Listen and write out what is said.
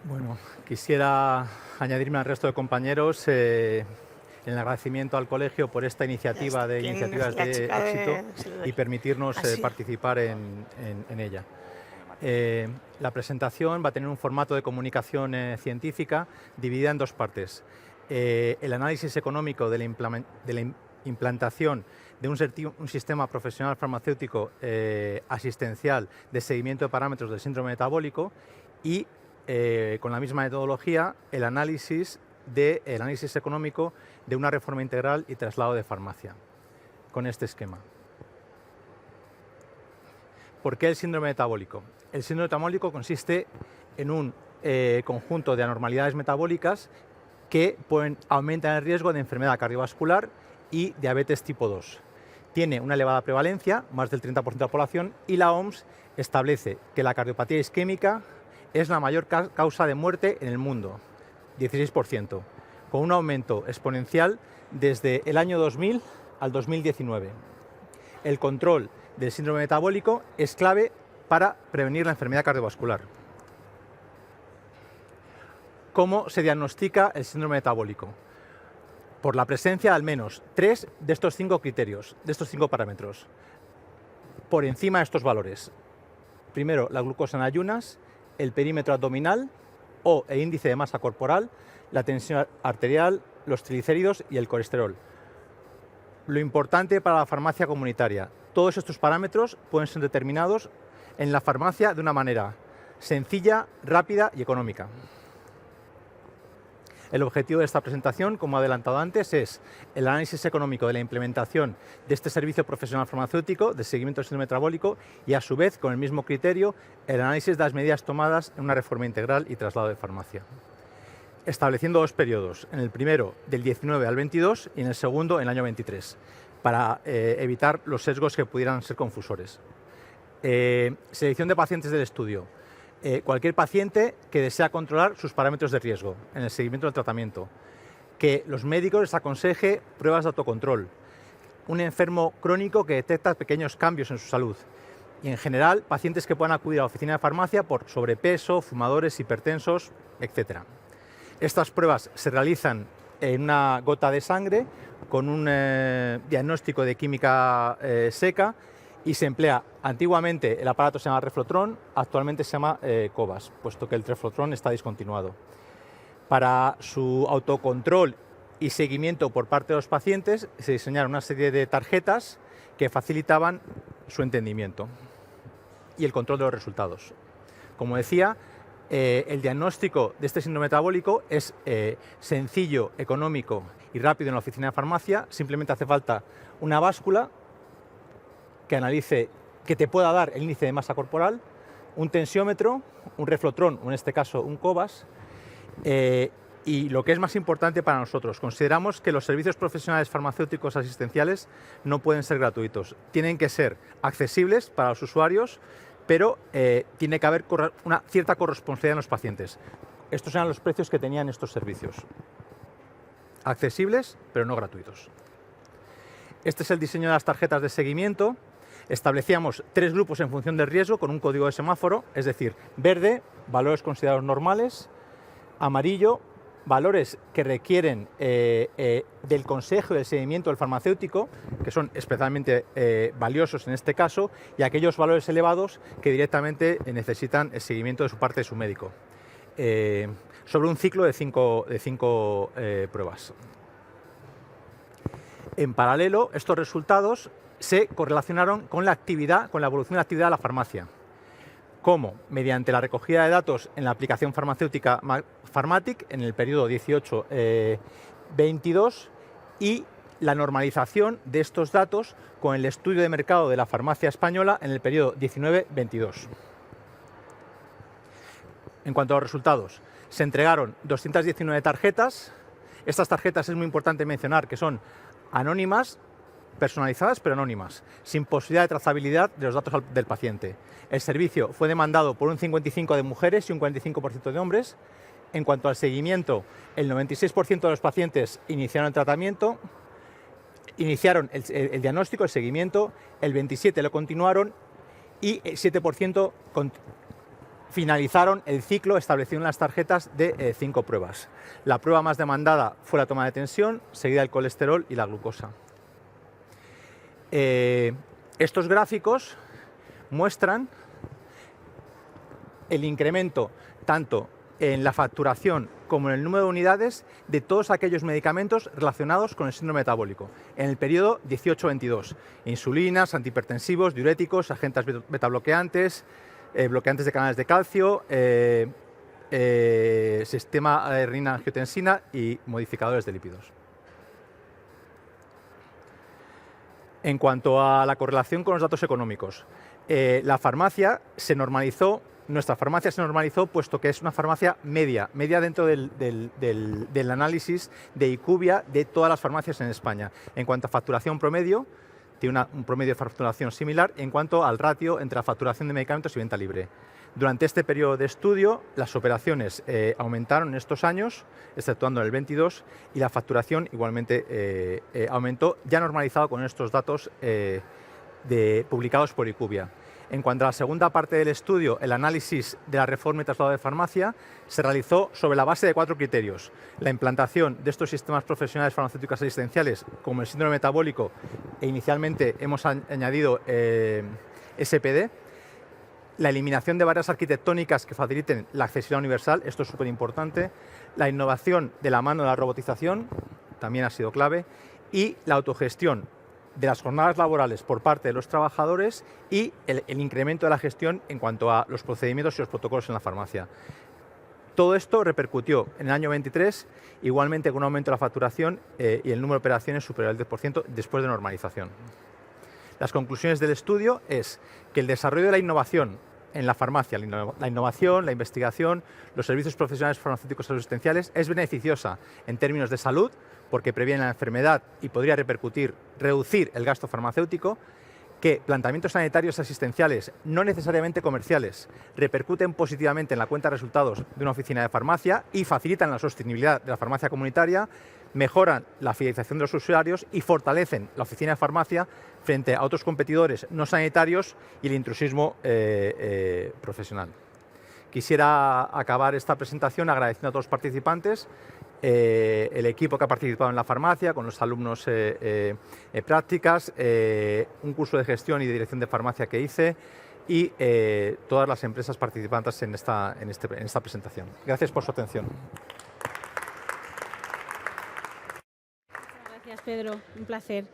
Bueno, quisiera añadirme al resto de compañeros en el agradecimiento al colegio por esta iniciativa de ¿Quién? iniciativas La de chica éxito de... se lo y doy. permitirnos Así. participar en ella. La presentación va a tener un formato de comunicación científica dividida en dos partes. El análisis económico de la implantación de un sistema profesional farmacéutico asistencial de seguimiento de parámetros del síndrome metabólico y con la misma metodología el análisis económico de una reforma integral y traslado de farmacia, con este esquema. ¿Por qué el síndrome metabólico? El síndrome metabólico consiste en un conjunto de anormalidades metabólicas que aumentan el riesgo de enfermedad cardiovascular y diabetes tipo 2. Tiene una elevada prevalencia, más del 30% de la población, y la OMS establece que la cardiopatía isquémica es la mayor causa de muerte en el mundo, 16%, con un aumento exponencial desde el año 2000 al 2019. El control del síndrome metabólico es clave para prevenir la enfermedad cardiovascular. ¿Cómo se diagnostica el síndrome metabólico? Por la presencia de al menos 3 de estos 5 criterios, de estos 5 parámetros, por encima de estos valores. Primero, la glucosa en ayunas, el perímetro abdominal o el índice de masa corporal, la tensión arterial, los triglicéridos y el colesterol. Lo importante para la farmacia comunitaria: todos estos parámetros pueden ser determinados en la farmacia de una manera sencilla, rápida y económica. El objetivo de esta presentación, como he adelantado antes, es el análisis económico de la implementación de este servicio profesional farmacéutico de seguimiento del síndrome metabólico y, a su vez, con el mismo criterio, el análisis de las medidas tomadas en una reforma integral y traslado de farmacia. Estableciendo dos periodos, en el primero del 19 al 22 y en el segundo en el año 23, para evitar los sesgos que pudieran ser confusores. Selección de pacientes del estudio. Cualquier paciente que desea controlar sus parámetros de riesgo en el seguimiento del tratamiento, que los médicos les aconseje pruebas de autocontrol, un enfermo crónico que detecta pequeños cambios en su salud y, en general, pacientes que puedan acudir a la oficina de farmacia por sobrepeso, fumadores, hipertensos, etc. Estas pruebas se realizan en una gota de sangre con un diagnóstico de química seca y se emplea. Antiguamente el aparato se llama Reflotron, actualmente se llama Cobas, puesto que el Reflotron está discontinuado. Para su autocontrol y seguimiento por parte de los pacientes se diseñaron una serie de tarjetas que facilitaban su entendimiento y el control de los resultados. Como decía, el diagnóstico de este síndrome metabólico es sencillo, económico y rápido en la oficina de farmacia. Simplemente hace falta una báscula que analice, que te pueda dar el índice de masa corporal, un tensiómetro, un Reflotron, o en este caso un Cobas, y lo que es más importante para nosotros, consideramos que los servicios profesionales farmacéuticos asistenciales no pueden ser gratuitos, tienen que ser accesibles para los usuarios, pero tiene que haber una cierta corresponsabilidad en los pacientes. Estos eran los precios que tenían estos servicios: accesibles, pero no gratuitos. Este es el diseño de las tarjetas de seguimiento. Establecíamos 3 grupos en función del riesgo con un código de semáforo, es decir, verde, valores considerados normales; amarillo, valores que requieren del consejo y del seguimiento del farmacéutico, que son especialmente valiosos en este caso, y aquellos valores elevados que directamente necesitan el seguimiento de su parte de su médico, sobre un ciclo de 5 pruebas. En paralelo, estos resultados se correlacionaron con la actividad, con la evolución de la actividad de la farmacia. ¿Cómo? Mediante la recogida de datos en la aplicación farmacéutica Pharmatic en el periodo 18-22 y la normalización de estos datos con el estudio de mercado de la farmacia española en el periodo 19-22. En cuanto a los resultados, se entregaron 219 tarjetas. Estas tarjetas es muy importante mencionar que son anónimas, personalizadas pero anónimas, sin posibilidad de trazabilidad de los datos del paciente. El servicio fue demandado por un 55% de mujeres y un 45% de hombres. En cuanto al seguimiento, el 96% de los pacientes iniciaron el tratamiento, iniciaron el diagnóstico, el seguimiento, el 27% lo continuaron y el 7% finalizaron el ciclo establecido en las tarjetas de 5 pruebas. La prueba más demandada fue la toma de tensión, seguida el colesterol y la glucosa. Estos gráficos muestran el incremento tanto en la facturación como en el número de unidades de todos aquellos medicamentos relacionados con el síndrome metabólico en el periodo 18-22. Insulinas, antihipertensivos, diuréticos, agentes betabloqueantes, bloqueantes de canales de calcio, sistema renina-angiotensina y modificadores de lípidos. En cuanto a la correlación con los datos económicos, la farmacia se normalizó. Nuestra farmacia se normalizó puesto que es una farmacia media dentro del análisis de IQVIA de todas las farmacias en España. En cuanto a facturación promedio, tiene un promedio de facturación similar en cuanto al ratio entre la facturación de medicamentos y venta libre. Durante este periodo de estudio, las operaciones aumentaron en estos años, exceptuando en el 22, y la facturación igualmente aumentó, ya normalizado con estos datos publicados por IQVIA. En cuanto a la segunda parte del estudio, el análisis de la reforma y traslado de farmacia se realizó sobre la base de 4 criterios. La implantación de estos sistemas profesionales farmacéuticos asistenciales, como el síndrome metabólico, e inicialmente hemos añadido SPD, la eliminación de barreras arquitectónicas que faciliten la accesibilidad universal, esto es súper importante, la innovación de la mano de la robotización, también ha sido clave, y la autogestión de las jornadas laborales por parte de los trabajadores y el incremento de la gestión en cuanto a los procedimientos y los protocolos en la farmacia. Todo esto repercutió en el año 23, igualmente con un aumento de la facturación y el número de operaciones superior al 10% después de normalización. Las conclusiones del estudio es que el desarrollo de la innovación en la farmacia, la innovación, la investigación, los servicios profesionales farmacéuticos asistenciales es beneficiosa en términos de salud, porque previene la enfermedad y podría reducir el gasto farmacéutico, que planteamientos sanitarios asistenciales, no necesariamente comerciales, repercuten positivamente en la cuenta de resultados de una oficina de farmacia y facilitan la sostenibilidad de la farmacia comunitaria, mejoran la fidelización de los usuarios y fortalecen la oficina de farmacia frente a otros competidores no sanitarios y el intrusismo profesional. Quisiera acabar esta presentación agradeciendo a todos los participantes, el equipo que ha participado en la farmacia, con los alumnos prácticas, un curso de gestión y de dirección de farmacia que hice y todas las empresas participantes en esta presentación. Gracias por su atención. Gracias, Pedro. Un placer.